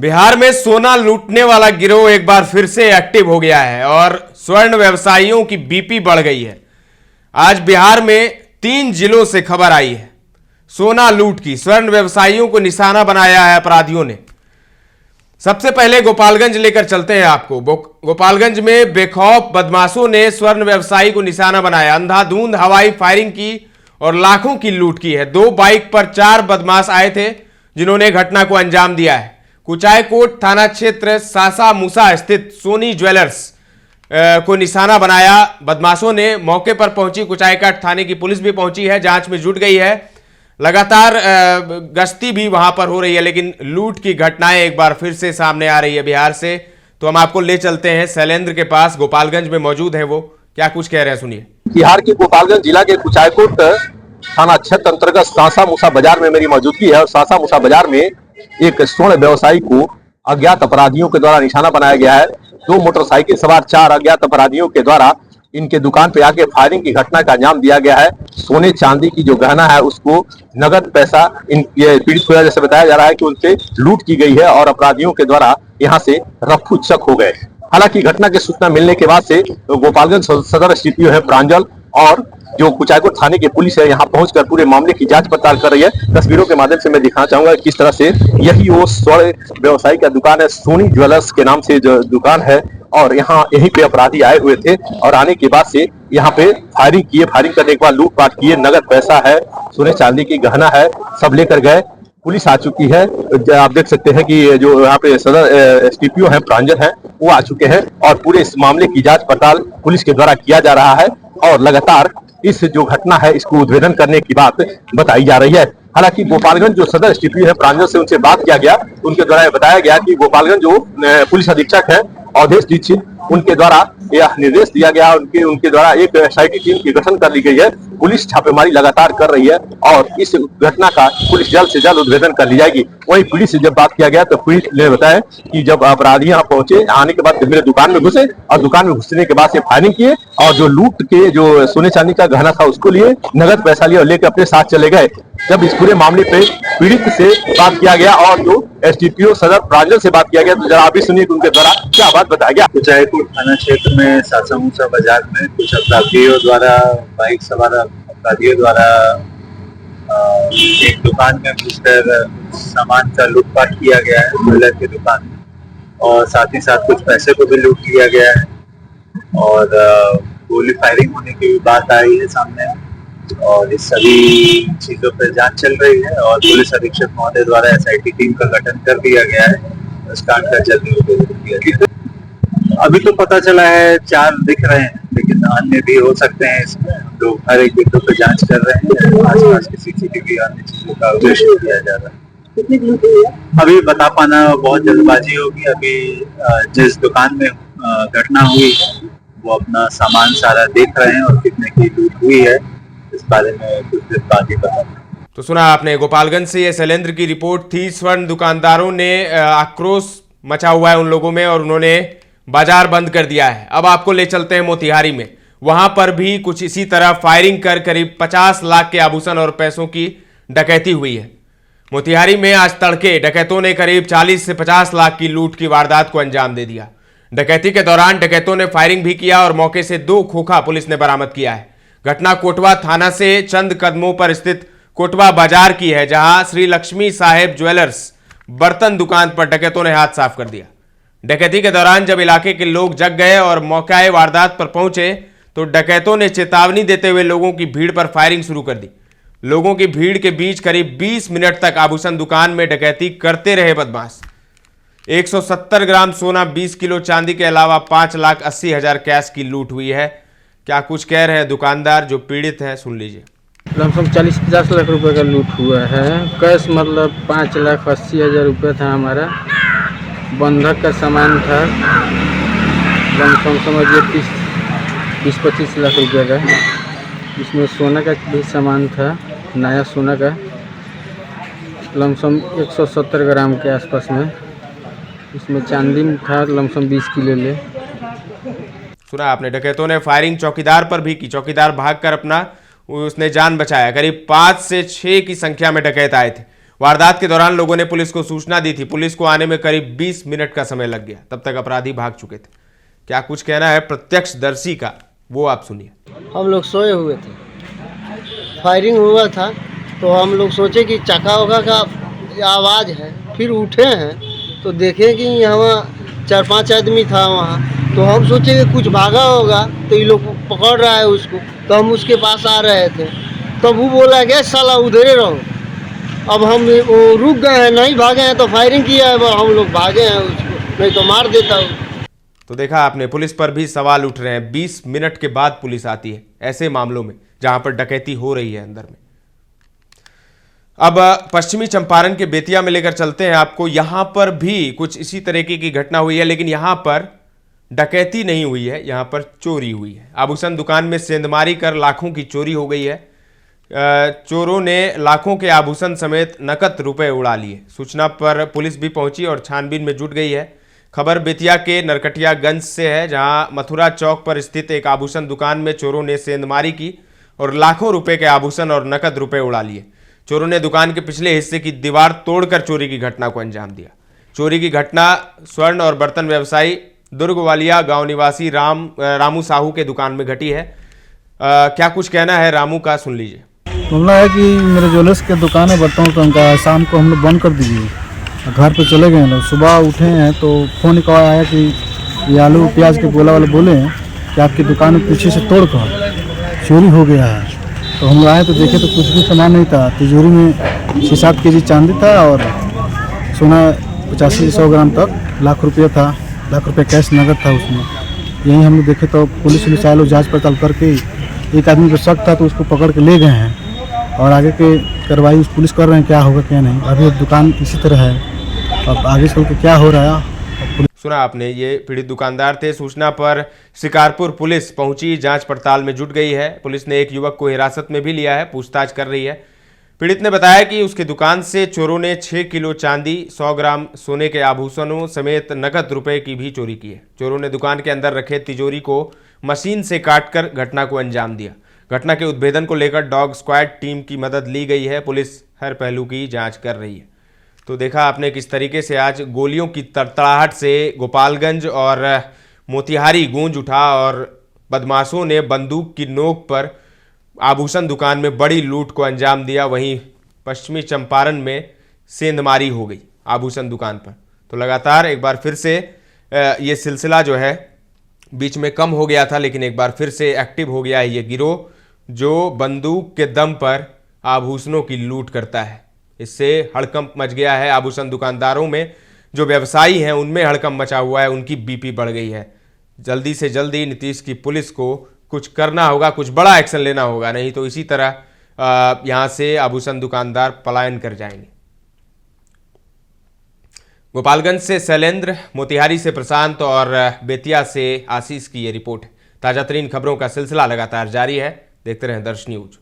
बिहार में सोना लूटने वाला गिरोह एक बार फिर से एक्टिव हो गया है और स्वर्ण व्यवसायियों की बीपी बढ़ गई है। आज बिहार में 3 जिलों से खबर आई है सोना लूट की। स्वर्ण व्यवसायियों को निशाना बनाया है अपराधियों ने। सबसे पहले गोपालगंज लेकर चलते हैं आपको। गोपालगंज में बेखौफ बदमाशों ने स्वर्ण व्यवसायी को निशाना बनाया, अंधाधुंध हवाई फायरिंग की और लाखों की लूट की है। 2 बाइक पर 4 बदमाश आए थे जिन्होंने घटना को अंजाम दिया है। कुचायकोट थाना क्षेत्र सासा मूसा स्थित सोनी ज्वेलर्स को निशाना बनाया बदमाशों ने। मौके पर पहुंची कुचायकोट थाने की पुलिस भी पहुंची है, जांच में जुट गई है। लगातार गश्ती भी वहां पर हो रही है, लेकिन लूट की घटनाएं एक बार फिर से सामने आ रही है बिहार से। तो हम आपको ले चलते हैं शैलेंद्र के पास, गोपालगंज में मौजूद है। वो क्या कुछ कह रहे हैं, सुनिए। बिहार के गोपालगंज जिला के कुचायकोट थाना क्षेत्र अंतर्गत सासा मूसा बाजार में मेरी मौजूदगी है और सासा मूसा बाजार में एक स्वर्ण व्यवसायी को अज्ञात अपराधियों के द्वारा निशाना बनाया गया है। 2 मोटरसाइकिल सवार 4 अज्ञात अपराधियों के द्वारा इनके दुकान पे आके फायरिंग की घटना का अंजाम दिया गया है। सोने चांदी की जो गहना है उसको नगद पैसा इन पीड़ित को जैसे बताया जा रहा है कि उनसे लूट की गई है और अपराधियों के द्वारा यहाँ से रफू चक हो गए। हालांकि घटना की सूचना मिलने के बाद से गोपालगंज सदर एसडीपीओ है प्रांजल और जो कुचायकोट थाने की पुलिस है यहाँ पहुंचकर पूरे मामले की जांच पड़ताल कर रही है। तस्वीरों के माध्यम से मैं दिखाना चाहूंगा किस तरह से यही वो स्वर्ण व्यवसायी का दुकान है, सोनी ज्वेलर्स के नाम से जो दुकान है और यहाँ यहीं पे अपराधी आए हुए थे और आने के बाद से यहाँ पे फायरिंग किए। फायरिंग करने के बाद लूटपाट किए, नगद पैसा है, सोने चांदी की गहना है, सब लेकर गए। पुलिस आ चुकी है। आप देख सकते हैं कि जो यहाँ पे सदर एसडीपीओ है प्रांजल है वो आ चुके हैं और पूरे इस मामले की जांच पड़ताल पुलिस के द्वारा किया जा रहा है और लगातार इस जो घटना है इसको उद्भेदन करने की बात बताई जा रही है। हालांकि गोपालगंज जो सदर एसडीपीओ है प्रांजल से उनसे बात किया गया, उनके द्वारा बताया गया कि गोपालगंज जो पुलिस अधीक्षक है अवधेश दीक्षित उनके द्वारा यह निर्देश दिया गया, उनके द्वारा एक एसआईटी टीम की गठन कर ली गई है। पुलिस छापेमारी लगातार कर रही है और इस घटना का पुलिस जल्द से जल्द उद्भेदन कर ली जाएगी। वहीं पीड़ित से जब बात किया गया तो पीड़ित ने बताया कि जब अपराधी यहाँ पहुंचे, आने के बाद मेरे दुकान में घुसे और दुकान में घुसने के बाद से फायरिंग किए और जो लूट के जो सोने चांदी का गहना था उसको लिए, नगद पैसा लिया और लेकर अपने साथ चले गए। जब इस पूरे मामले पे पीड़ित से बात किया गया और जो एसडीपीओ सदर प्रांजल से बात किया गया तो जरा आप भी सुनिए उनके द्वारा क्या बात बताया गया। कुचायकोट थाना क्षेत्र में सासा मूसा बाजार में कुछ अपराधियों द्वारा बाइक सवार अपराधियों द्वारा एक दुकान में घुसकर सामान का लूटपाट किया गया है, ज्वेलर की दुकान में, और साथ ही साथ कुछ पैसे को भी लूट लिया गया है और गोली फायरिंग होने की भी बात आई है सामने और इस सभी चीजों पर जांच चल रही है और पुलिस अधीक्षक महोदय द्वारा एसआईटी टीम का गठन कर दिया गया है। इस कांड का जल्दी उद्भेदन किया गया। अभी तो पता चला है 4 दिख रहे हैं, लेकिन अन्य भी हो सकते हैं। इसमें हम लोग हर एक बिंदु पर जांच कर रहे हैं। आसपास की सीसीटीवी अन्य चीजों का उद्देश्य किया जा रहा है। कितनी लूट हुई है अभी बता पाना बहुत जल्दबाजी होगी। अभी जिस दुकान में घटना हुई वो अपना सामान सारा देख रहे हैं और कितने की लूट हुई है इस बारे में कुछ देर बाद ही बता। तो सुना आपने, गोपालगंज से ये शैलेंद्र की रिपोर्ट थी। स्वर्ण दुकानदारों ने आक्रोश मचा हुआ है उन लोगों में और उन्होंने बाजार बंद कर दिया है। अब आपको ले चलते हैं मोतिहारी में। वहां पर भी कुछ इसी तरह फायरिंग कर करीब 50 लाख के आभूषण और पैसों की डकैती हुई है। मोतिहारी में आज तड़के डकैतों ने करीब 40 से 50 लाख की लूट की वारदात को अंजाम दे दिया। डकैती के दौरान डकैतों ने फायरिंग भी किया और मौके से 2 खोखा पुलिस ने बरामद किया है। घटना कोटवा थाना से चंद कदमों पर स्थित कोटवा बाजार की है, जहां श्री लक्ष्मी साहेब ज्वेलर्स बर्तन दुकान पर डकैतों ने हाथ साफ कर दिया। डकैती के दौरान जब इलाके के लोग जग गए और मौके वारदात पर पहुंचे तो डकैतों ने चेतावनी देते हुए लोगों की भीड़ पर फायरिंग शुरू कर दी। लोगों की भीड़ के बीच करीब 20 मिनट तक आभूषण दुकान में डकैती करते रहे बदमाश। 170 ग्राम सोना, 20 किलो चांदी के अलावा 5,80,000 कैश की लूट हुई है। क्या कुछ कह रहे हैं दुकानदार जो पीड़ित हैं, सुन लीजिए। लमसम 40-50 लाख रुपए का लूट हुआ है। कैश मतलब 5,80,000 रुपये था हमारा। बंधक का सामान था लमसम समझिए 20-25 लाख रुपये का। इसमें सोना का भी सामान था, नया सोना का, लमसम 170 ग्राम के आसपास में। इसमें चांदी था लमसम 20 किलो ले। सुना आपने, डकैतों ने फायरिंग चौकीदार पर भी की। चौकीदार भागकर अपना उसने जान बचाया। करीब 5 से 6 की संख्या में डकैत आए थे। वारदात के दौरान लोगों ने पुलिस को सूचना दी थी। पुलिस को आने में करीब 20 मिनट का समय लग गया, तब तक अपराधी भाग चुके थे। क्या कुछ कहना है प्रत्यक्षदर्शी का, वो आप सुनिए। हम लोग सोए हुए थे, फायरिंग हुआ था तो हम लोग सोचे कि चक्का वक्का का आवाज़ है। फिर उठे हैं तो देखे कि यहाँ 4-5 आदमी था वहाँ, तो हम सोचे कि कुछ भागा होगा तो ये लोग पकड़ रहा है उसको, तो हम उसके पास आ रहे थे। तब वो बोला गया साला उधरे रहो। अब हम वो रुक गए हैं, नहीं भागे हैं तो फायरिंग किया है, हम लोग भागे हैं उसको, नहीं तो मार देता हूँ। तो देखा आपने, पुलिस पर भी सवाल उठ रहे हैं। 20 मिनट के बाद पुलिस आती है ऐसे मामलों में जहां पर डकैती हो रही है अंदर में। अब पश्चिमी चंपारण के बेतिया में लेकर चलते हैं आपको। यहां पर भी कुछ इसी तरीके की घटना हुई है, लेकिन यहां पर डकैती नहीं हुई है, यहां पर चोरी हुई है। आभूषण दुकान में सेंधमारी कर लाखों की चोरी हो गई है। चोरों ने लाखों के आभूषण समेत नकद रुपए उड़ा लिए। सूचना पर पुलिस भी पहुंची और छानबीन में जुट गई है। खबर बेतिया के नरकटियागंज से है, जहां मथुरा चौक पर स्थित एक आभूषण दुकान में चोरों ने सेंधमारी की और लाखों रुपए के आभूषण और नकद रुपए उड़ा लिए। चोरों ने दुकान के पिछले हिस्से की दीवार तोड़कर चोरी की घटना को अंजाम दिया। चोरी की घटना स्वर्ण और बर्तन व्यवसायी दुर्गवालिया गांव निवासी रामू साहू के दुकान में घटी है। क्या कुछ कहना है रामू का, सुन लीजिए। मामला है कि मेरे ज्वेलर्स के दुकान है बर्तनों का, उनका शाम को हम लोग बंद कर दीजिए, घर पे चले गए लोग। सुबह उठे हैं तो फ़ोन कॉल आया कि ये आलू प्याज के गोला वाले बोले हैं कि आपकी दुकान में पीछे से तोड़ कर चोरी हो गया है। तो हम आए तो देखे तो कुछ भी सामान नहीं था। तिजोरी में 6-7 केजी चांदी था और सोना 85-100 ग्राम तक, लाख रुपया था, लाख रुपये कैश नगद था उसमें। यही हम लोग देखे तो पुलिस आए लोग जाँच पड़ताल करके एक आदमी को शक था तो उसको पकड़ के ले गए हैं और आगे के कार्रवाई पुलिस कर रहे हैं, क्या होगा क्या नहीं। अभी दुकान इसी तरह है, अब आगे चल के क्या हो रहा है। सुना आपने, ये पीड़ित दुकानदार थे। सूचना पर शिकारपुर पुलिस पहुंची, जांच पड़ताल में जुट गई है। पुलिस ने एक युवक को हिरासत में भी लिया है, पूछताछ कर रही है। पीड़ित ने बताया कि उसकी दुकान से चोरों ने 6 किलो चांदी, 100 ग्राम सोने के आभूषणों समेत नकद रुपए की भी चोरी की है। चोरों ने दुकान के अंदर रखे तिजोरी को मशीन से काटकर घटना को अंजाम दिया। घटना के उद्भेदन को लेकर डॉग स्क्वाड टीम की मदद ली गई है। पुलिस हर पहलू की जांच कर रही है। तो देखा आपने किस तरीके से आज गोलियों की तड़तड़ाहट से गोपालगंज और मोतिहारी गूंज उठा और बदमाशों ने बंदूक की नोक पर आभूषण दुकान में बड़ी लूट को अंजाम दिया। वहीं पश्चिमी चंपारण में सेंधमारी हो गई आभूषण दुकान पर। तो लगातार एक बार फिर से ये सिलसिला जो है बीच में कम हो गया था, लेकिन एक बार फिर से एक्टिव हो गया है ये गिरोह, जो बंदूक के दम पर आभूषणों की लूट करता है। इससे हड़कंप मच गया है आभूषण दुकानदारों में। जो व्यवसायी हैं उनमें हड़कंप मचा हुआ है, उनकी बीपी बढ़ गई है। जल्दी से जल्दी नीतीश की पुलिस को कुछ करना होगा, कुछ बड़ा एक्शन लेना होगा, नहीं तो इसी तरह यहाँ से आभूषण दुकानदार पलायन कर जाएंगे। गोपालगंज से शैलेंद्र, मोतिहारी से प्रशांत और बेतिया से आशीष की ये रिपोर्ट है। ताजा तरीन खबरों का सिलसिला लगातार जारी है, देखते रहें दर्श न्यूज।